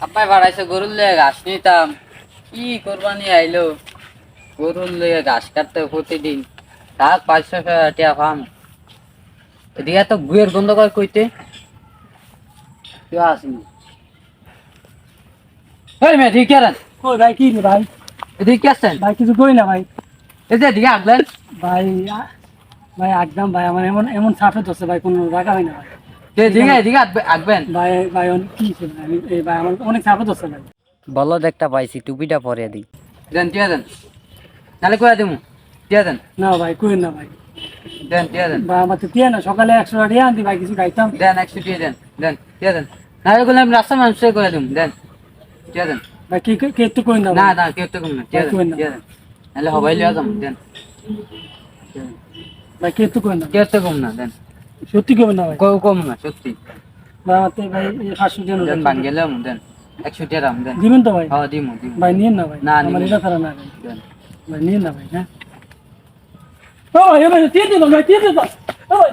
আব্বাই বাড়াইছে গরুর লেগে ঘাস নিতাম, কি কোরবানি আইলো, গরুর লেগে ঘাস কাটতে প্রতিদিন থাক 500 টাকা পাম। এদিকে তো গুয়ের গন্ধ করে কইতে কেউ আসেনি। ওই মেয়ে ঠিক আছে, কই ভাই কি রে ভাই? এদিকে কি আসছেন? ভাই কিছু কই না ভাই। এই যে এদিকে আসলেন। ভাই ভাই একদম ভাই আমার এমন এমন সাফে ধরছে ভাই কোনো জায়গা হয় না ভাই। এদিকে এদিকে আসবেন। ভাই ভাই কি ছিল ভাই এই ভাই আমার অনেক সাফে ধরছে ভাই। বলদ একটা পাইছি, টুপিটা পরে দিই। দেন টিয়া দেন, নাহলে করে দিমু। টিয়া দেন, না ভাই কই না ভাই। দেন টিয়া দেন, ভাই আমার তো দিয়ে না সকালে 100 টাকা দিয়ে আনতি ভাই কিছু খাইতাম। দেন 100 টিয়া দেন, দেন টিয়া দেন। নাহলে করলে আমি রাস্তা মানুষের করে দিমু। দেন টিয়া দেন। ভাই কি কে তো কই না না ভাই। না কেউ তো কম না, টিয়া দেন, টিয়া দেন। নাহলে হবাই লিয়া যাম। দেন ভাই কে তো কই না। কেউ তো কম না, দেন। সত্যি কই না ভাই। কম না সত্যি। ভাই আমার তো ভাই 500 টাকা দেন দেন। বান গেলাম, দেন 100 টিয়া দাম দেন। দিবেন তো ভাই। হ্যাঁ দিমু দিমু। ভাই নিন না ভাই। না আমার নিমু এটা না। ছাড়া না ভাই। দেন। ভাই নিন না ভাই হ্যাঁ। ও ভাই এবার দিয়ে দিন ভাই দিয়ে দিন। ও ভাই